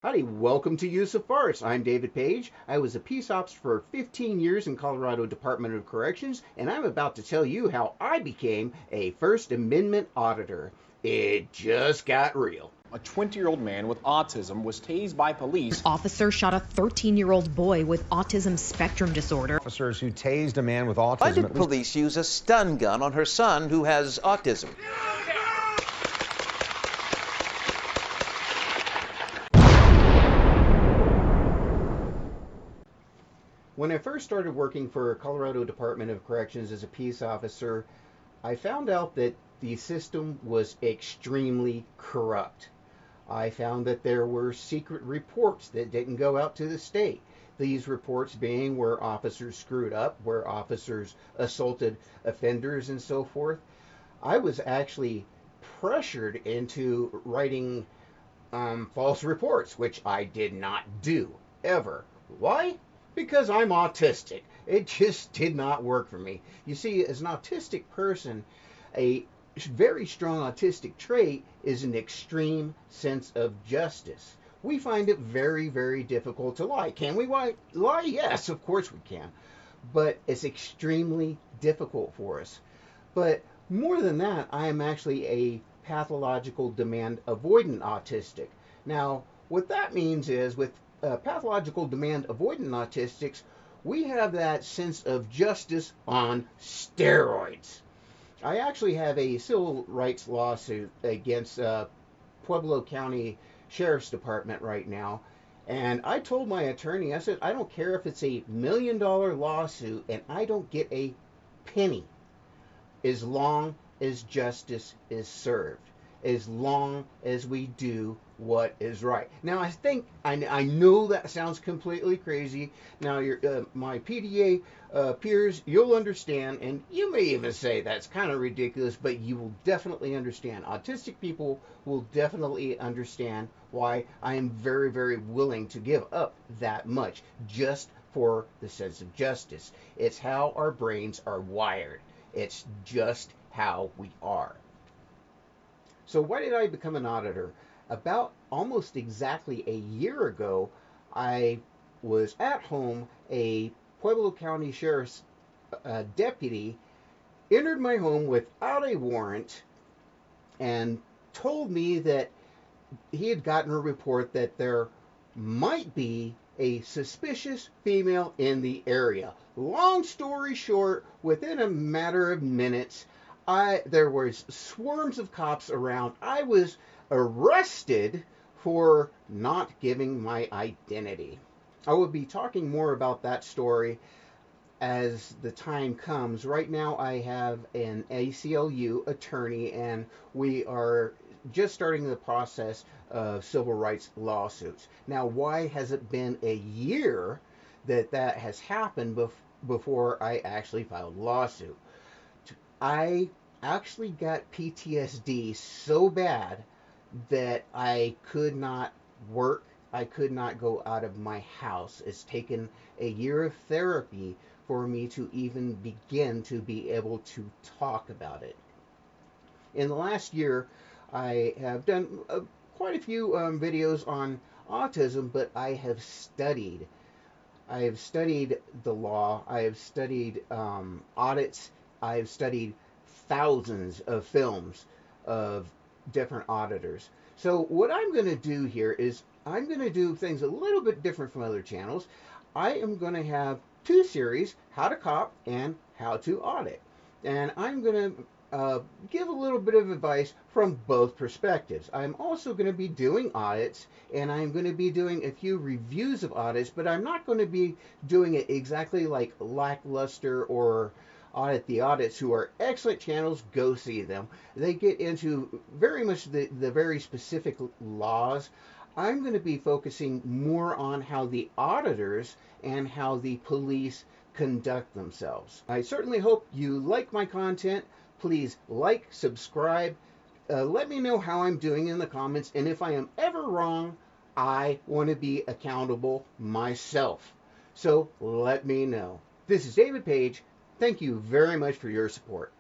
Howdy, welcome to Use of Force. I'm David Page. I was a peace officer for 15 years in Colorado Department of Corrections, and I'm about to tell you how I became a First Amendment Auditor. It just got real. A 20-year-old man with autism was tased by police. Officer shot a 13-year-old boy with autism spectrum disorder. Officers who tased a man with autism. Why did police use a stun gun on her son who has autism? When I first started working for Colorado Department of Corrections as a peace officer, I found out that the system was extremely corrupt. I found that there were secret reports that didn't go out to the state. These reports being where officers screwed up, where officers assaulted offenders and so forth. I was actually pressured into writing false reports, which I did not do, ever. Why? Because I'm autistic. It just did not work for me. You see, as an autistic person, a very strong autistic trait is an extreme sense of justice. We find it very, very difficult to lie. Can we lie? Yes, of course we can. But it's extremely difficult for us. But more than that, I am actually a pathological demand avoidant autistic. Now, what that means is with pathological demand avoidant autistics, we have that sense of justice on steroids. I actually have a civil rights lawsuit against Pueblo County Sheriff's Department right now. And I told my attorney, I said, I don't care if it's $1 million lawsuit and I don't get a penny as long as justice is served, as long as we do what is right. Now, I know that sounds completely crazy. Now, my PDA peers, you'll understand, and you may even say that's kind of ridiculous, but you will definitely understand. Autistic people will definitely understand why I am very, very willing to give up that much just for the sense of justice. It's how our brains are wired. It's just how we are. So why did I become an auditor? About almost exactly a year ago, I was at home. A Pueblo County Sheriff's deputy entered my home without a warrant and told me that he had gotten a report that there might be a suspicious female in the area. Long story short, within a matter of minutes, there was swarms of cops around. I was arrested for not giving my identity. I will be talking more about that story as the time comes. Right now I have an ACLU attorney and we are just starting the process of civil rights lawsuits. Now, why has it been a year that has happened before I actually filed a lawsuit? I actually got PTSD so bad that I could not work. I could not go out of my house. It's taken a year of therapy for me to even begin to be able to talk about it. In the last year, I have done quite a few videos on autism, but I have studied. I have studied the law. I have studied audits. I have studied thousands of films of different auditors. So what I'm going to do here is I'm going to do things a little bit different from other channels. I am going to have two series, How to Cop and How to Audit. And I'm going to give a little bit of advice from both perspectives. I'm also going to be doing audits, and I'm going to be doing a few reviews of audits, but I'm not going to be doing it exactly like Lackluster or Audit the Audits, who are excellent channels. Go see them. They get into very much the very specific laws. I'm going to be focusing more on how the auditors and how the police conduct themselves. I certainly hope you like my content. Please like, subscribe. Let me know how I'm doing in the comments, and if I am ever wrong, I want to be accountable myself. So let me know. This is David Page. Thank you very much for your support.